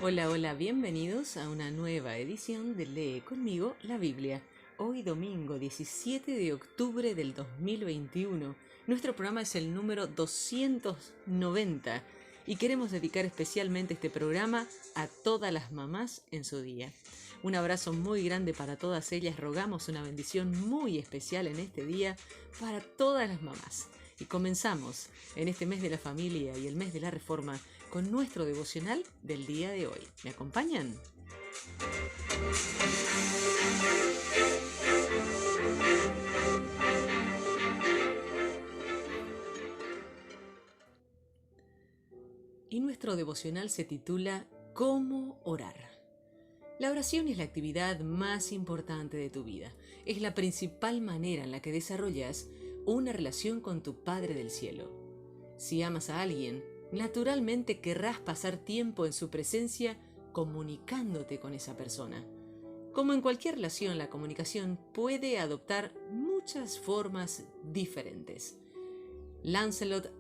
Hola, hola, bienvenidos a una nueva edición de Lee conmigo la Biblia. Hoy domingo 17 de octubre del 2021. Nuestro programa es el número 290 y queremos dedicar especialmente este programa a todas las mamás en su día. Un abrazo muy grande para todas ellas. Rogamos una bendición muy especial en este día para todas las mamás. Y comenzamos en este mes de la familia y el mes de la reforma con nuestro devocional del día de hoy. ¿Me acompañan? Y nuestro devocional se titula ¿Cómo orar? La oración es la actividad más importante de tu vida. Es la principal manera en la que desarrollas una relación con tu Padre del Cielo. Si amas a alguien, naturalmente querrás pasar tiempo en su presencia comunicándote con esa persona. Como en cualquier relación, la comunicación puede adoptar muchas formas diferentes. Lancelot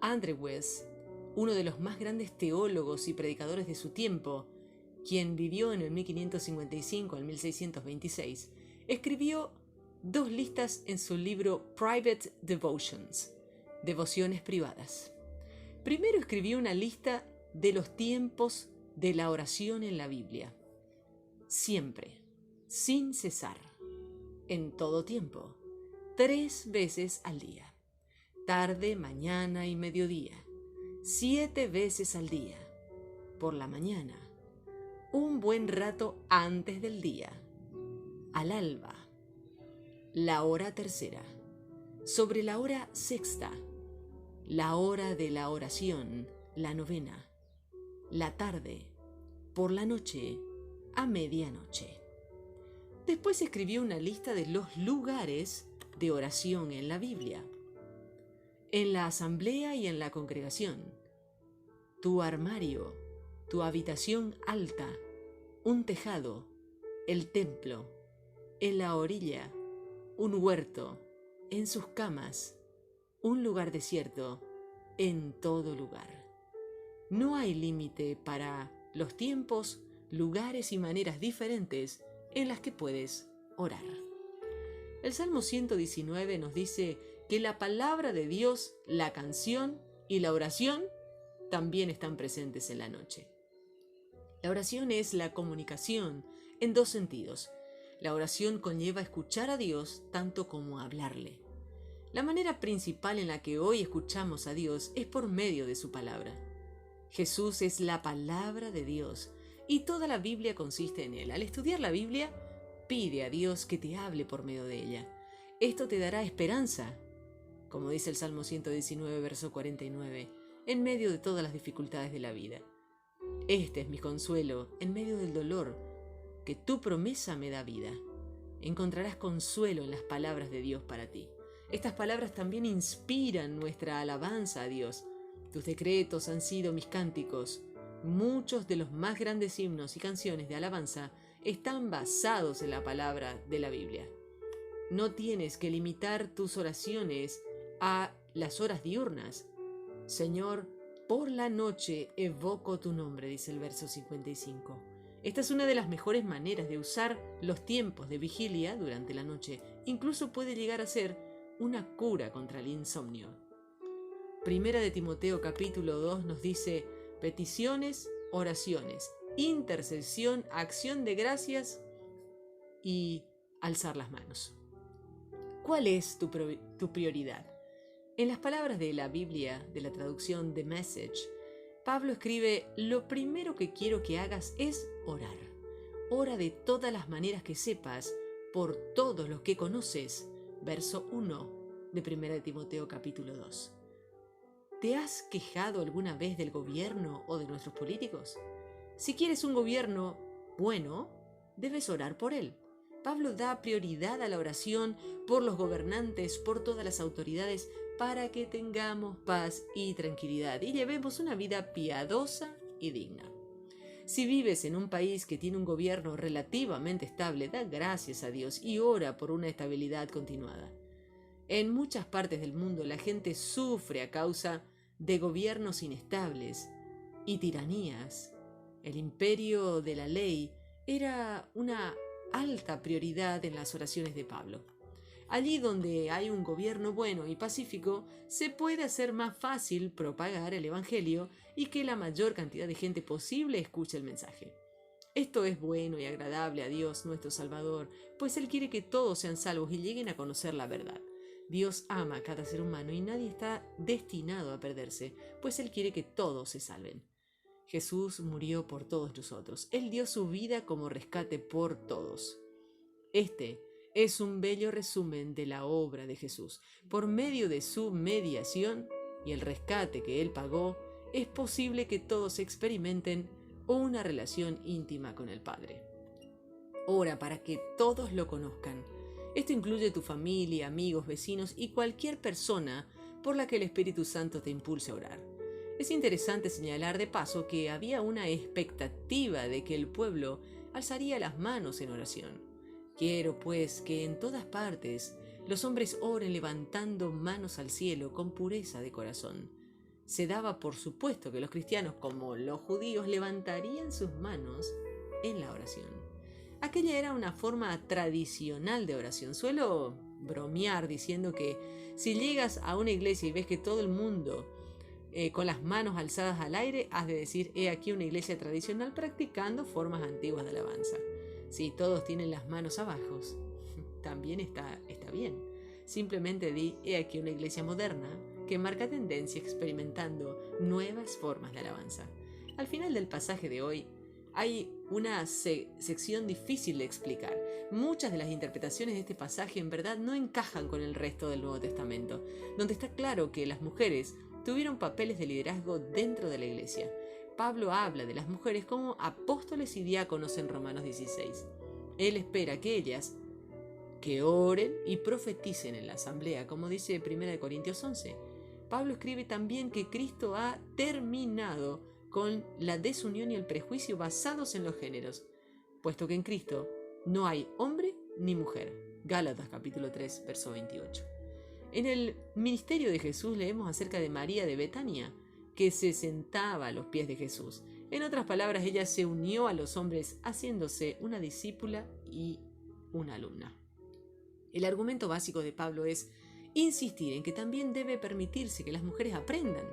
Andrewes, uno de los más grandes teólogos y predicadores de su tiempo, quien vivió en el 1555 al 1626, escribió 2 listas en su libro Private Devotions, Devociones Privadas. Primero escribió una lista de los tiempos de la oración en la Biblia. Siempre, sin cesar, en todo tiempo, 3 veces al día, tarde, mañana y mediodía, 7 veces al día, por la mañana, un buen rato antes del día, al alba, la hora tercera, sobre la hora sexta, la hora de la oración, la novena, la tarde, por la noche, a medianoche. Después escribió una lista de los lugares de oración en la Biblia. En la asamblea y en la congregación, tu armario, tu habitación alta, un tejado, el templo, en la orilla, un huerto, en sus camas, un lugar desierto, en todo lugar. No hay límite para los tiempos, lugares y maneras diferentes en las que puedes orar. El Salmo 119 nos dice que la palabra de Dios, la canción y la oración también están presentes en la noche. La oración es la comunicación en 2 sentidos. La oración conlleva escuchar a Dios tanto como hablarle. La manera principal en la que hoy escuchamos a Dios es por medio de su palabra. Jesús es la palabra de Dios y toda la Biblia consiste en él. Al estudiar la Biblia, pide a Dios que te hable por medio de ella. Esto te dará esperanza, como dice el Salmo 119, verso 49, en medio de todas las dificultades de la vida. Este es mi consuelo en medio del dolor, que tu promesa me da vida. Encontrarás consuelo en las palabras de Dios para ti. Estas palabras también inspiran nuestra alabanza a Dios. Tus decretos han sido mis cánticos. Muchos de los más grandes himnos y canciones de alabanza están basados en la palabra de la Biblia. No tienes que limitar tus oraciones a las horas diurnas. Señor, por la noche evoco tu nombre, dice el verso 55. Esta es una de las mejores maneras de usar los tiempos de vigilia durante la noche. Incluso puede llegar a ser una cura contra el insomnio. Primera de Timoteo capítulo 2 nos dice peticiones, oraciones, intercesión, acción de gracias y alzar las manos. ¿Cuál es tu prioridad? En las palabras de la Biblia, de la traducción The Message, Pablo escribe: lo primero que quiero que hagas es orar. Ora de todas las maneras que sepas, por todos los que conoces. Verso 1 de 1 Timoteo capítulo 2. ¿Te has quejado alguna vez del gobierno o de nuestros políticos? Si quieres un gobierno bueno, debes orar por él. Pablo da prioridad a la oración por los gobernantes, por todas las autoridades, para que tengamos paz y tranquilidad y llevemos una vida piadosa y digna. Si vives en un país que tiene un gobierno relativamente estable, da gracias a Dios y ora por una estabilidad continuada. En muchas partes del mundo la gente sufre a causa de gobiernos inestables y tiranías. El imperio de la ley era una alta prioridad en las oraciones de Pablo. Allí donde hay un gobierno bueno y pacífico, se puede hacer más fácil propagar el Evangelio y que la mayor cantidad de gente posible escuche el mensaje. Esto es bueno y agradable a Dios nuestro Salvador, pues Él quiere que todos sean salvos y lleguen a conocer la verdad. Dios ama a cada ser humano y nadie está destinado a perderse, pues Él quiere que todos se salven. Jesús murió por todos nosotros. Él dio su vida como rescate por todos. Este es un bello resumen de la obra de Jesús. Por medio de su mediación y el rescate que Él pagó, es posible que todos experimenten una relación íntima con el Padre. Ora para que todos lo conozcan. Esto incluye tu familia, amigos, vecinos y cualquier persona por la que el Espíritu Santo te impulse a orar. Es interesante señalar de paso que había una expectativa de que el pueblo alzaría las manos en oración. Quiero, pues, que en todas partes los hombres oren levantando manos al cielo con pureza de corazón. Se daba por supuesto que los cristianos, como los judíos, levantarían sus manos en la oración. Aquella era una forma tradicional de oración. Suelo bromear diciendo que si llegas a una iglesia y ves que todo el mundo con las manos alzadas al aire, has de decir: he aquí una iglesia tradicional practicando formas antiguas de alabanza. Si todos tienen las manos abajo, también está bien. Simplemente di: he aquí una iglesia moderna que marca tendencia experimentando nuevas formas de alabanza. Al final del pasaje de hoy hay una sección difícil de explicar. Muchas de las interpretaciones de este pasaje en verdad no encajan con el resto del Nuevo Testamento, donde está claro que las mujeres tuvieron papeles de liderazgo dentro de la iglesia. Pablo habla de las mujeres como apóstoles y diáconos en Romanos 16. Él espera que ellas que oren y profeticen en la asamblea, como dice 1 Corintios 11. Pablo escribe también que Cristo ha terminado con la desunión y el prejuicio basados en los géneros, puesto que en Cristo no hay hombre ni mujer. Gálatas capítulo 3, verso 28. En el ministerio de Jesús leemos acerca de María de Betania, que se sentaba a los pies de Jesús. En otras palabras, ella se unió a los hombres haciéndose una discípula y una alumna. El argumento básico de Pablo es insistir en que también debe permitirse que las mujeres aprendan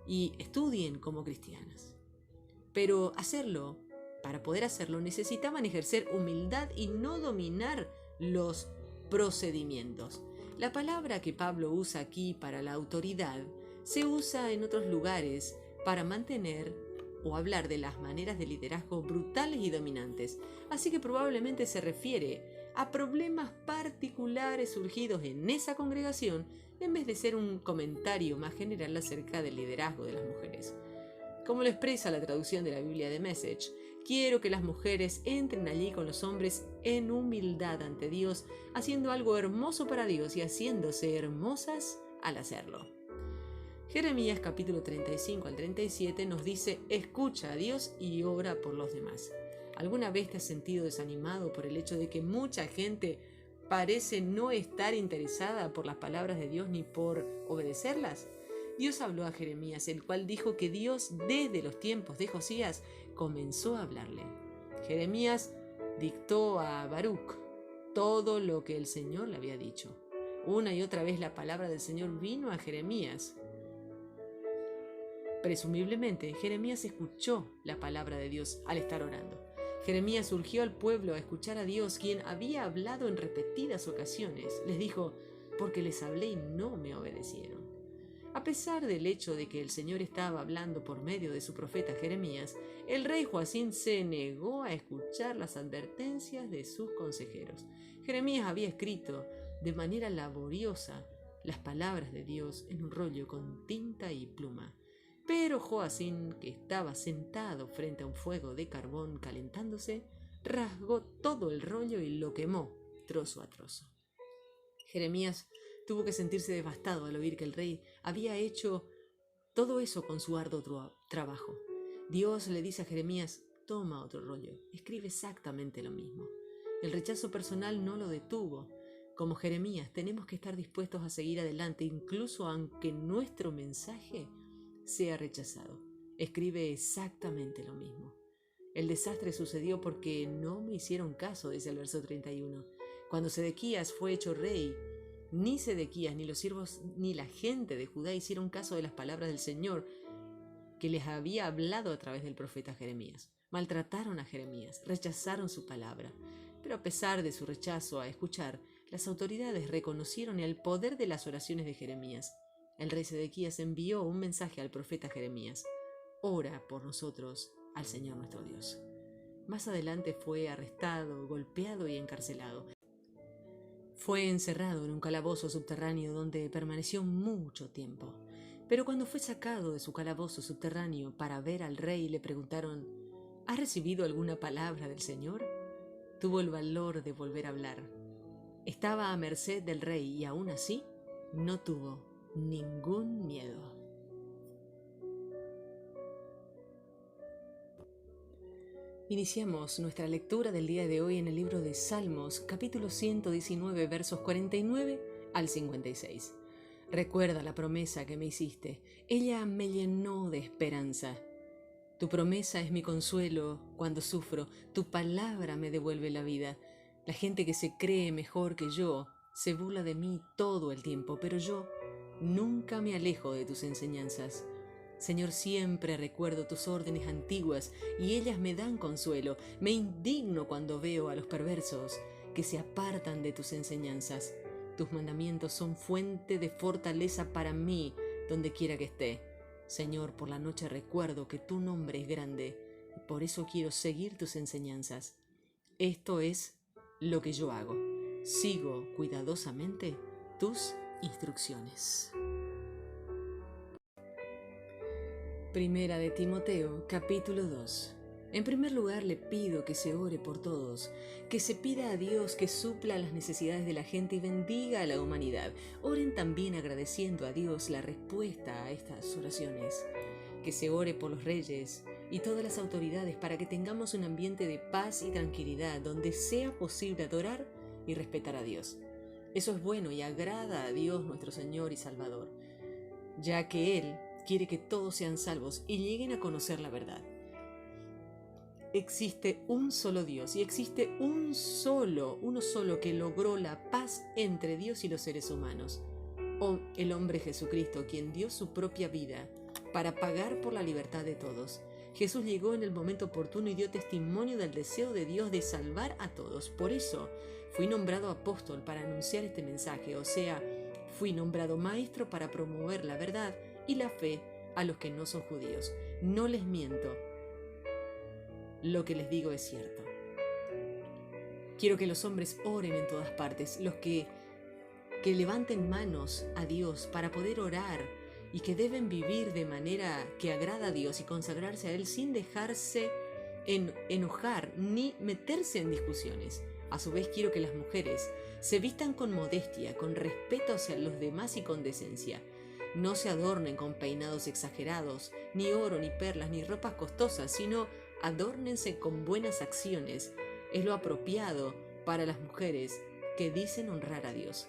y estudien como cristianas. Pero para poder hacerlo, necesitaban ejercer humildad y no dominar los procedimientos. La palabra que Pablo usa aquí para la autoridad se usa en otros lugares para mantener o hablar de las maneras de liderazgo brutales y dominantes, así que probablemente se refiere a problemas particulares surgidos en esa congregación en vez de ser un comentario más general acerca del liderazgo de las mujeres. Como lo expresa la traducción de la Biblia de Message, quiero que las mujeres entren allí con los hombres en humildad ante Dios, haciendo algo hermoso para Dios y haciéndose hermosas al hacerlo. Jeremías capítulo 35 al 37 nos dice: escucha a Dios y ora por los demás. ¿Alguna vez te has sentido desanimado por el hecho de que mucha gente parece no estar interesada por las palabras de Dios ni por obedecerlas? Dios habló a Jeremías, el cual dijo que Dios desde los tiempos de Josías comenzó a hablarle. Jeremías dictó a Baruc todo lo que el Señor le había dicho. Una y otra vez la palabra del Señor vino a Jeremías. Presumiblemente, Jeremías escuchó la palabra de Dios al estar orando. Jeremías urgió al pueblo a escuchar a Dios, quien había hablado en repetidas ocasiones. Les dijo: porque les hablé y no me obedecieron. A pesar del hecho de que el Señor estaba hablando por medio de su profeta Jeremías, el rey Joacín se negó a escuchar las advertencias de sus consejeros. Jeremías había escrito de manera laboriosa las palabras de Dios en un rollo con tinta y pluma. Pero Joacín, que estaba sentado frente a un fuego de carbón calentándose, rasgó todo el rollo y lo quemó trozo a trozo. Jeremías tuvo que sentirse devastado al oír que el rey había hecho todo eso con su arduo trabajo. Dios le dice a Jeremías toma otro rollo, escribe exactamente lo mismo. El rechazo personal no lo detuvo. Como Jeremías, tenemos que estar dispuestos a seguir adelante, incluso aunque nuestro mensaje sea rechazado. Escribe exactamente lo mismo. El desastre sucedió porque no me hicieron caso, dice el verso 31. Cuando Sedequías fue hecho rey, ni Sedequías, ni los siervos, ni la gente de Judá hicieron caso de las palabras del Señor que les había hablado a través del profeta Jeremías. Maltrataron a Jeremías, rechazaron su palabra. Pero a pesar de su rechazo a escuchar, las autoridades reconocieron el poder de las oraciones de Jeremías. El rey Sedequías envió un mensaje al profeta Jeremías: ora por nosotros al Señor nuestro Dios. Más adelante fue arrestado, golpeado y encarcelado. Fue encerrado en un calabozo subterráneo donde permaneció mucho tiempo. Pero cuando fue sacado de su calabozo subterráneo para ver al rey, le preguntaron: ¿has recibido alguna palabra del Señor? Tuvo el valor de volver a hablar. Estaba a merced del rey y aún así no tuvo ningún miedo. Iniciamos nuestra lectura del día de hoy en el libro de Salmos, capítulo 119, versos 49 al 56. Recuerda la promesa que me hiciste, ella me llenó de esperanza. Tu promesa es mi consuelo cuando sufro, tu palabra me devuelve la vida. La gente que se cree mejor que yo se burla de mí todo el tiempo, pero yo nunca me alejo de tus enseñanzas. Señor, siempre recuerdo tus órdenes antiguas y ellas me dan consuelo. Me indigno cuando veo a los perversos que se apartan de tus enseñanzas. Tus mandamientos son fuente de fortaleza para mí donde quiera que esté. Señor, por la noche recuerdo que tu nombre es grande y por eso quiero seguir tus enseñanzas. Esto es lo que yo hago. Sigo cuidadosamente tus instrucciones. Primera de Timoteo, capítulo 2. En primer lugar, le pido que se ore por todos, que se pida a Dios que supla las necesidades de la gente y bendiga a la humanidad. Oren también agradeciendo a Dios la respuesta a estas oraciones. Que se ore por los reyes y todas las autoridades para que tengamos un ambiente de paz y tranquilidad donde sea posible adorar y respetar a Dios. Eso es bueno y agrada a Dios nuestro Señor y Salvador, ya que Él quiere que todos sean salvos y lleguen a conocer la verdad. Existe un solo Dios y existe uno solo que logró la paz entre Dios y los seres humanos. El hombre Jesucristo, quien dio su propia vida para pagar por la libertad de todos. Jesús llegó en el momento oportuno y dio testimonio del deseo de Dios de salvar a todos. Por eso fui nombrado apóstol para anunciar este mensaje, o sea, fui nombrado maestro para promover la verdad y la fe a los que no son judíos. No les miento, lo que les digo es cierto. Quiero que los hombres oren en todas partes, los que levanten manos a Dios para poder orar y que deben vivir de manera que agrada a Dios y consagrarse a Él sin dejarse enojar ni meterse en discusiones. A su vez, quiero que las mujeres se vistan con modestia, con respeto hacia los demás y con decencia. No se adornen con peinados exagerados, ni oro, ni perlas, ni ropas costosas, sino adórnense con buenas acciones. Es lo apropiado para las mujeres que dicen honrar a Dios.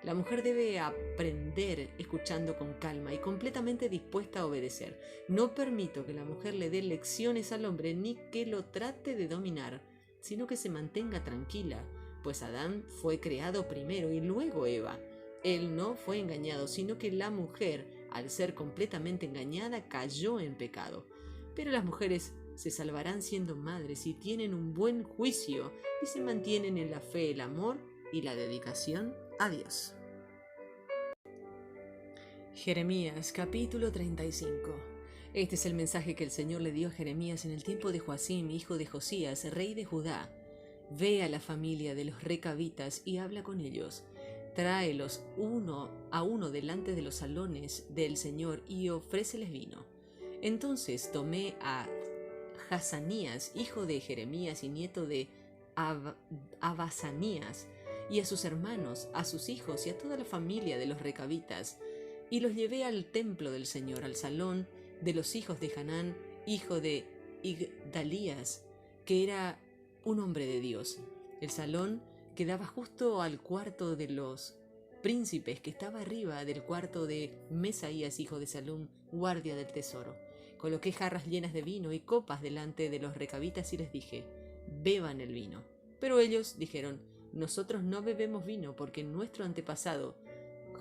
La mujer debe aprender escuchando con calma y completamente dispuesta a obedecer. No permito que la mujer le dé lecciones al hombre ni que lo trate de dominar, sino que se mantenga tranquila, pues Adán fue creado primero y luego Eva. Él no fue engañado, sino que la mujer, al ser completamente engañada, cayó en pecado. Pero las mujeres se salvarán siendo madres y tienen un buen juicio y se mantienen en la fe, el amor y la dedicación a Dios. Jeremías capítulo 35. Este es el mensaje que el Señor le dio a Jeremías en el tiempo de Joacim, hijo de Josías, rey de Judá. Ve a la familia de los recabitas y habla con ellos. Tráelos uno a uno delante de los salones del Señor y ofréceles vino. Entonces tomé a Hazanías, hijo de Jeremías y nieto de Abasanías, y a sus hermanos, a sus hijos y a toda la familia de los recabitas, y los llevé al templo del Señor, al salón de los hijos de Hanán, hijo de Igdalías, que era un hombre de Dios. El salón quedaba justo al cuarto de los príncipes, que estaba arriba del cuarto de Mesaías, hijo de Salum, guardia del tesoro. Coloqué jarras llenas de vino y copas delante de los recabitas y les dije: beban el vino. Pero ellos dijeron: nosotros no bebemos vino, porque nuestro antepasado,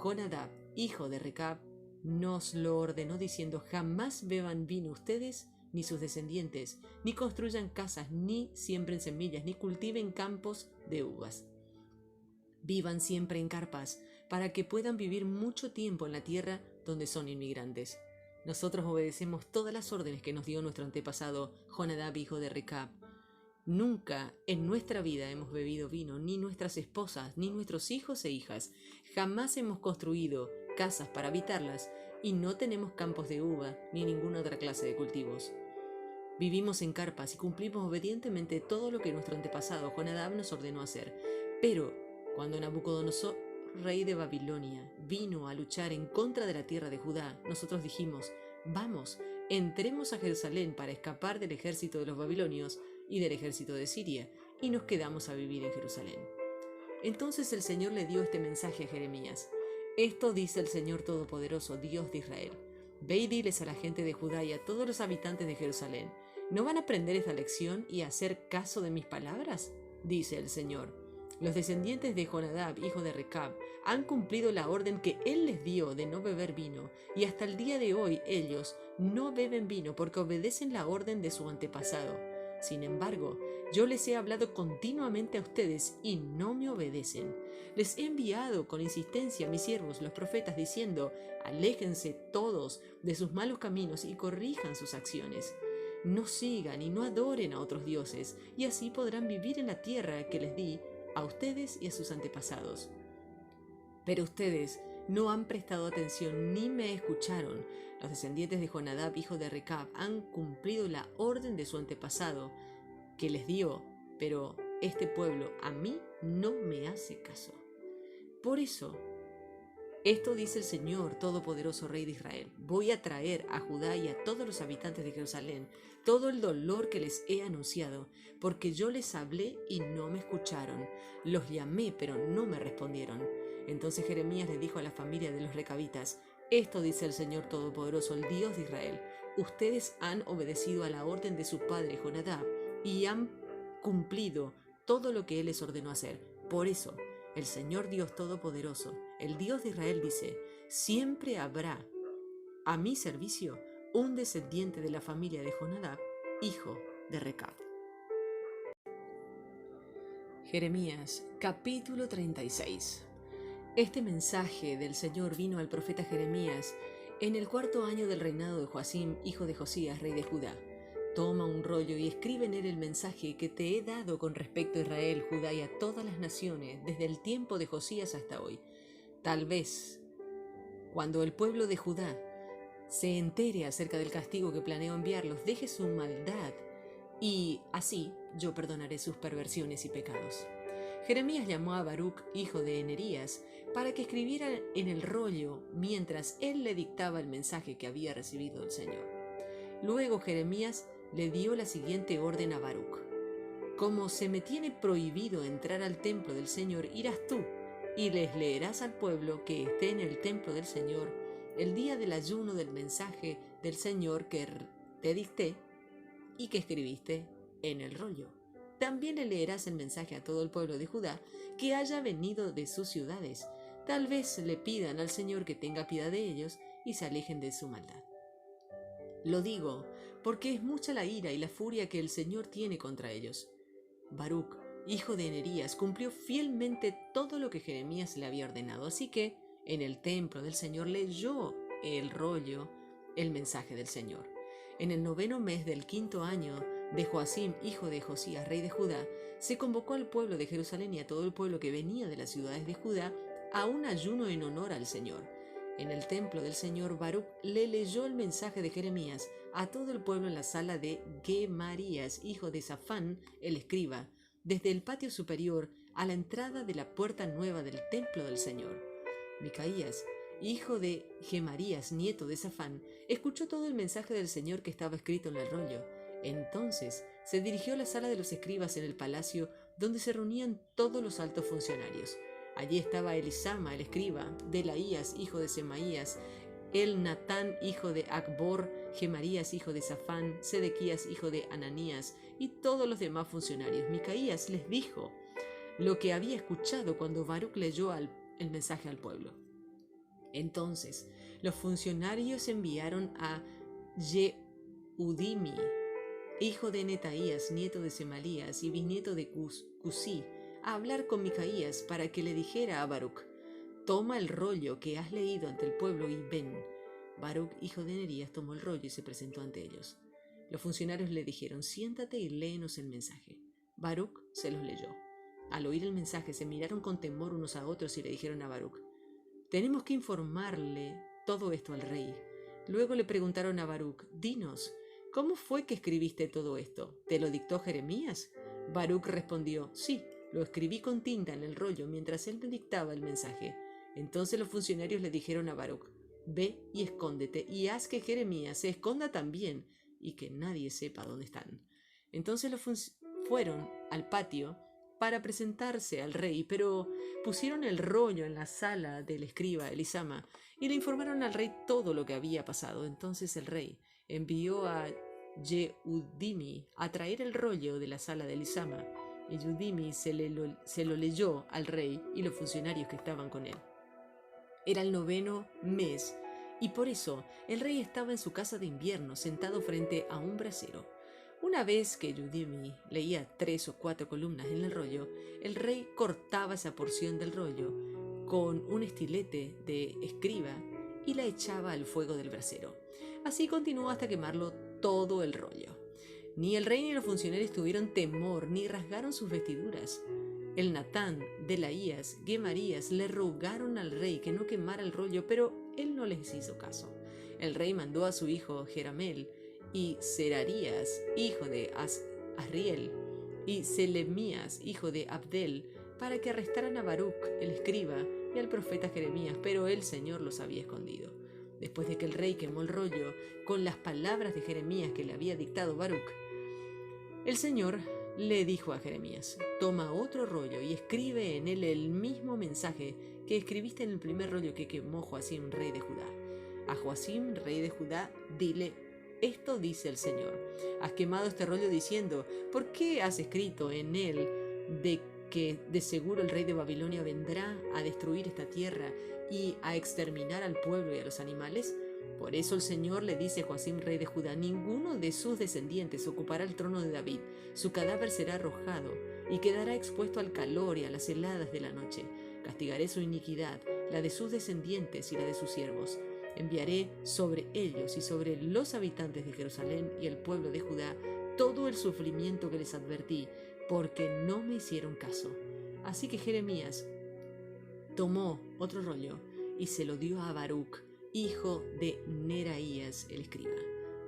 Jonadab, hijo de Recab, nos lo ordenó diciendo: jamás beban vino ustedes ni sus descendientes, ni construyan casas, ni siembren semillas, ni cultiven campos de uvas. Vivan siempre en carpas, para que puedan vivir mucho tiempo en la tierra donde son inmigrantes. Nosotros obedecemos todas las órdenes que nos dio nuestro antepasado Jonadab, hijo de Recab. Nunca en nuestra vida hemos bebido vino, ni nuestras esposas, ni nuestros hijos e hijas. Jamás hemos construido casas para habitarlas, y no tenemos campos de uva, ni ninguna otra clase de cultivos. Vivimos en carpas y cumplimos obedientemente todo lo que nuestro antepasado Jonadab nos ordenó hacer. Pero cuando Nabucodonosor, rey de Babilonia, vino a luchar en contra de la tierra de Judá, nosotros dijimos: vamos, entremos a Jerusalén para escapar del ejército de los babilonios y del ejército de Siria, y nos quedamos a vivir en Jerusalén. Entonces el Señor le dio este mensaje a Jeremías: esto dice el Señor Todopoderoso, Dios de Israel: ve y diles a la gente de Judá y a todos los habitantes de Jerusalén: ¿no van a aprender esta lección y a hacer caso de mis palabras? Dice el Señor: los descendientes de Jonadab, hijo de Recab, han cumplido la orden que él les dio de no beber vino, y hasta el día de hoy ellos no beben vino porque obedecen la orden de su antepasado. Sin embargo, yo les he hablado continuamente a ustedes y no me obedecen. Les he enviado con insistencia a mis siervos, los profetas, diciendo: aléjense todos de sus malos caminos y corrijan sus acciones. No sigan y no adoren a otros dioses, y así podrán vivir en la tierra que les di a ustedes y a sus antepasados. Pero ustedes no han prestado atención ni me escucharon. Los descendientes de Jonadab, hijo de Recab, han cumplido la orden de su antepasado que les dio, pero este pueblo a mí no me hace caso. Por eso, esto dice el Señor Todopoderoso, Rey de Israel: voy a traer a Judá y a todos los habitantes de Jerusalén todo el dolor que les he anunciado, porque yo les hablé y no me escucharon. Los llamé, pero no me respondieron. Entonces Jeremías le dijo a la familia de los recabitas: esto dice el Señor Todopoderoso, el Dios de Israel: ustedes han obedecido a la orden de su padre Jonadab y han cumplido todo lo que él les ordenó hacer. Por eso, el Señor Dios Todopoderoso, el Dios de Israel, dice: siempre habrá a mi servicio un descendiente de la familia de Jonadab, hijo de Recab. Jeremías, capítulo 36. Este mensaje del Señor vino al profeta Jeremías en el 4º año del reinado de Joacim, hijo de Josías, rey de Judá. Toma un rollo y escribe en él el mensaje que te he dado con respecto a Israel, Judá y a todas las naciones, desde el tiempo de Josías hasta hoy. Tal vez, cuando el pueblo de Judá se entere acerca del castigo que planeo enviarlos, deje su maldad, y así yo perdonaré sus perversiones y pecados. Jeremías llamó a Baruc, hijo de Nerías, para que escribiera en el rollo mientras él le dictaba el mensaje que había recibido del Señor. Luego Jeremías le dio la siguiente orden a Baruc: como se me tiene prohibido entrar al templo del Señor, irás tú y les leerás al pueblo que esté en el templo del Señor el día del ayuno del mensaje del Señor que te dicté y que escribiste en el rollo. También le leerás el mensaje a todo el pueblo de Judá que haya venido de sus ciudades. Tal vez le pidan al Señor que tenga piedad de ellos y se alejen de su maldad. Lo digo porque es mucha la ira y la furia que el Señor tiene contra ellos. Baruc, hijo de Nerías, cumplió fielmente todo lo que Jeremías le había ordenado, así que en el templo del Señor leyó el rollo, el mensaje del Señor. En el 9º mes del 5º año de Joacim, hijo de Josías, rey de Judá, se convocó al pueblo de Jerusalén y a todo el pueblo que venía de las ciudades de Judá a un ayuno en honor al Señor. En el templo del Señor, Baruc le leyó el mensaje de Jeremías a todo el pueblo en la sala de Gemarías, hijo de Safán, el escriba, desde el patio superior a la entrada de la puerta nueva del templo del Señor. Micaías, hijo de Gemarías, nieto de Safán, escuchó todo el mensaje del Señor que estaba escrito en el rollo. Entonces se dirigió a la sala de los escribas en el palacio, donde se reunían todos los altos funcionarios. Allí estaba Elisama, el escriba, Delaías, hijo de Semaías, el Natán, hijo de Acbor, Gemarías, hijo de Safán, Sedequías, hijo de Ananías, y todos los demás funcionarios. Micaías les dijo lo que había escuchado cuando Baruc leyó el mensaje al pueblo. Entonces los funcionarios enviaron a Yehudimi, hijo de Netaías, nieto de Semalías y bisnieto de Cusí, a hablar con Micaías para que le dijera a Baruc: toma el rollo que has leído ante el pueblo y ven. Baruc, hijo de Nerías, tomó el rollo y se presentó ante ellos. Los funcionarios le dijeron: siéntate y léenos el mensaje. Baruc se los leyó. Al oír el mensaje se miraron con temor unos a otros y le dijeron a Baruc: tenemos que informarle todo esto al rey. Luego le preguntaron a Baruc: dinos, ¿cómo fue que escribiste todo esto? ¿Te lo dictó Jeremías? Baruc respondió: sí, lo escribí con tinta en el rollo mientras él me dictaba el mensaje. Entonces los funcionarios le dijeron a Baruc: ve y escóndete y haz que Jeremías se esconda también y que nadie sepa dónde están. Entonces fueron al patio para presentarse al rey, pero pusieron el rollo en la sala del escriba Elisama y le informaron al rey todo lo que había pasado. Entonces el rey envió a Yehudimi a traer el rollo de la sala de Elisama, y Yehudimi se lo leyó al rey y los funcionarios que estaban con él. Era el 9º mes, y por eso el rey estaba en su casa de invierno, sentado frente a un brasero. Una vez que Yehudimi leía 3 o 4 columnas en el rollo, el rey cortaba esa porción del rollo con un estilete de escriba y la echaba al fuego del brasero. Así continuó hasta quemarlo todo el rollo. Ni el rey ni los funcionarios tuvieron temor ni rasgaron sus vestiduras. El Natán, Delaías, Gemarías le rogaron al rey que no quemara el rollo, pero él no les hizo caso. El rey mandó a su hijo Jeramel y Serarías, hijo de Asriel, y Selemías, hijo de Abdel, para que arrestaran a Baruc, el escriba, y al profeta Jeremías, pero el Señor los había escondido. Después de que el rey quemó el rollo con las palabras de Jeremías que le había dictado Baruc, el Señor le dijo a Jeremías: toma otro rollo y escribe en él el mismo mensaje que escribiste en el primer rollo que quemó Joacim, rey de Judá. A Joacim, rey de Judá, dile: esto dice el Señor: has quemado este rollo diciendo, ¿por qué has escrito en él de que de seguro el rey de Babilonia vendrá a destruir esta tierra y a exterminar al pueblo y a los animales? Por eso el Señor le dice a Joacim, rey de Judá: ninguno de sus descendientes ocupará el trono de David, su cadáver será arrojado y quedará expuesto al calor y a las heladas de la noche. Castigaré su iniquidad, la de sus descendientes y la de sus siervos. Enviaré sobre ellos y sobre los habitantes de Jerusalén y el pueblo de Judá todo el sufrimiento que les advertí, porque no me hicieron caso. Así que Jeremías tomó otro rollo y se lo dio a Baruc, hijo de Neraías, el escriba.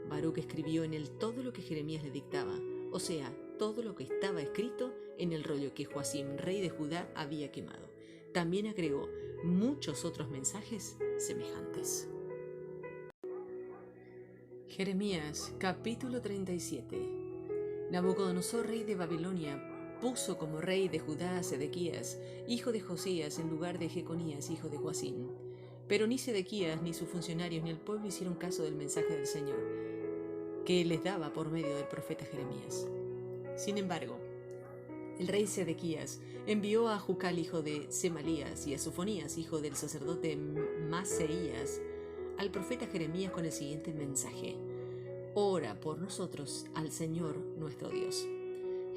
Baruc escribió en él todo lo que Jeremías le dictaba, o sea, todo lo que estaba escrito en el rollo que Joacim, rey de Judá, había quemado. También agregó muchos otros mensajes semejantes. Jeremías capítulo 37. Nabucodonosor, rey de Babilonia, puso como rey de Judá a Sedequías, hijo de Josías, en lugar de Jeconías, hijo de Joacim. Pero ni Sedequías, ni sus funcionarios, ni el pueblo hicieron caso del mensaje del Señor, que les daba por medio del profeta Jeremías. Sin embargo, el rey Sedequías envió a Jucal, hijo de Semalías, y a Sofonías, hijo del sacerdote Maseías, al profeta Jeremías con el siguiente mensaje: ora por nosotros al Señor nuestro Dios.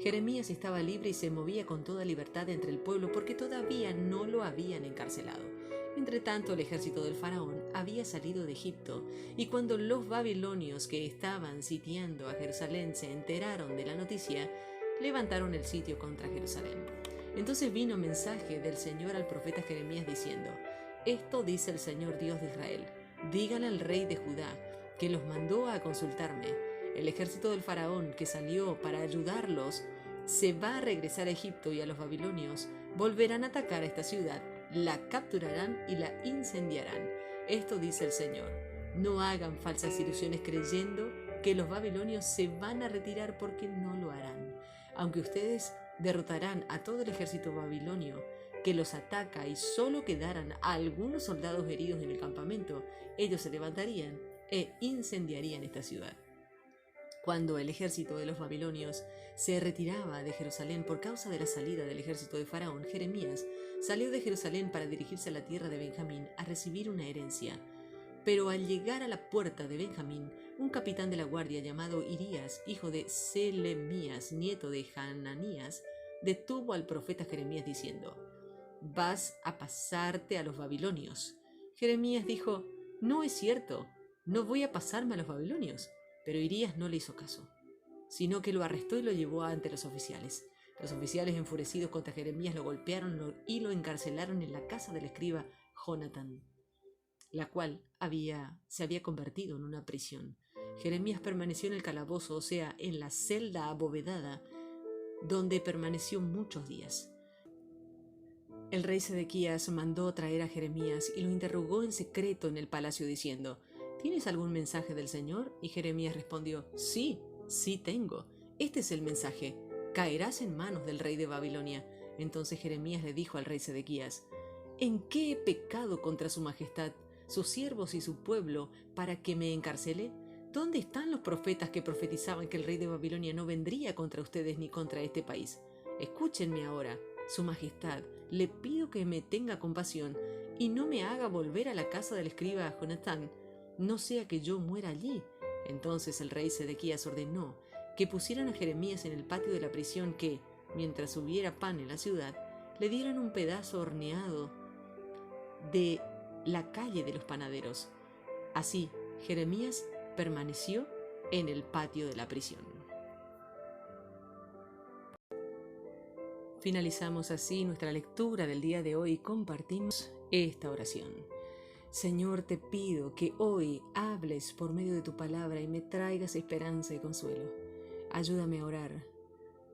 Jeremías estaba libre y se movía con toda libertad entre el pueblo porque todavía no lo habían encarcelado. Entretanto, el ejército del faraón había salido de Egipto, y cuando los babilonios que estaban sitiando a Jerusalén se enteraron de la noticia, levantaron el sitio contra Jerusalén. Entonces vino mensaje del Señor al profeta Jeremías diciendo: esto dice el Señor Dios de Israel: dígale al rey de Judá, que los mandó a consultarme: el ejército del faraón que salió para ayudarlos se va a regresar a Egipto, y a los babilonios volverán a atacar a esta ciudad, la capturarán y la incendiarán. Esto dice el Señor: no hagan falsas ilusiones creyendo que los babilonios se van a retirar porque no lo harán. Aunque ustedes derrotarán a todo el ejército babilonio que los ataca y solo quedaran algunos soldados heridos en el campamento, ellos se levantarían e incendiarían esta ciudad. Cuando el ejército de los babilonios se retiraba de Jerusalén por causa de la salida del ejército de Faraón, Jeremías salió de Jerusalén para dirigirse a la tierra de Benjamín a recibir una herencia. Pero al llegar a la puerta de Benjamín, un capitán de la guardia llamado Irías, hijo de Selemías, nieto de Hananías, detuvo al profeta Jeremías diciendo: «Vas a pasarte a los babilonios». Jeremías dijo: «No es cierto, no voy a pasarme a los babilonios». Pero Irías no le hizo caso, sino que lo arrestó y lo llevó ante los oficiales. Los oficiales, enfurecidos contra Jeremías, lo golpearon y lo encarcelaron en la casa del escriba Jonatán, la cual se había convertido en una prisión. Jeremías permaneció en el calabozo, o sea, en la celda abovedada, donde permaneció muchos días. El rey Sedequías mandó traer a Jeremías y lo interrogó en secreto en el palacio diciendo: «¿Tienes algún mensaje del Señor?». Y Jeremías respondió: «Sí, sí tengo. Este es el mensaje: caerás en manos del rey de Babilonia». Entonces Jeremías le dijo al rey Sedequías: «¿En qué he pecado contra su majestad, sus siervos y su pueblo, para que me encarcele? ¿Dónde están los profetas que profetizaban que el rey de Babilonia no vendría contra ustedes ni contra este país? Escúchenme ahora, su majestad, le pido que me tenga compasión y no me haga volver a la casa del escriba Jonatán, no sea que yo muera allí». Entonces el rey Sedequías ordenó que pusieran a Jeremías en el patio de la prisión, que, mientras hubiera pan en la ciudad, le dieran un pedazo horneado de la calle de los panaderos. Así, Jeremías permaneció en el patio de la prisión. Finalizamos así nuestra lectura del día de hoy y compartimos esta oración. Señor, te pido que hoy hables por medio de tu palabra y me traigas esperanza y consuelo. Ayúdame a orar.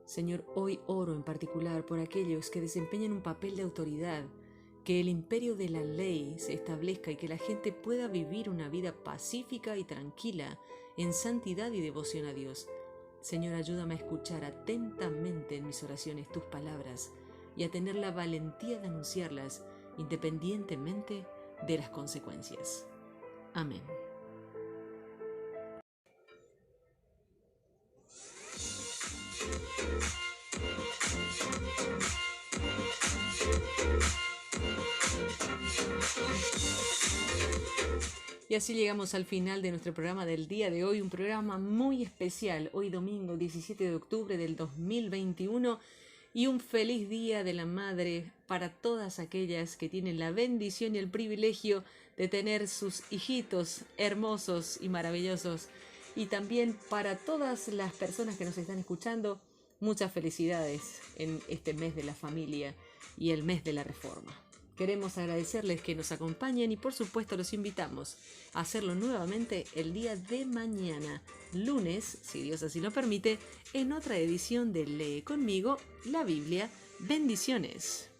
Señor, hoy oro en particular por aquellos que desempeñan un papel de autoridad, que el imperio de la ley se establezca y que la gente pueda vivir una vida pacífica y tranquila, en santidad y devoción a Dios. Señor, ayúdame a escuchar atentamente en mis oraciones tus palabras y a tener la valentía de anunciarlas independientemente de las consecuencias. Amén. Y así llegamos al final de nuestro programa del día de hoy, un programa muy especial, hoy domingo 17 de octubre del 2021, y un feliz Día de la Madre para todas aquellas que tienen la bendición y el privilegio de tener sus hijitos hermosos y maravillosos. Y también para todas las personas que nos están escuchando, muchas felicidades en este mes de la familia y el mes de la Reforma. Queremos agradecerles que nos acompañen y por supuesto los invitamos a hacerlo nuevamente el día de mañana, lunes, si Dios así lo permite, en otra edición de Lee conmigo la Biblia. Bendiciones.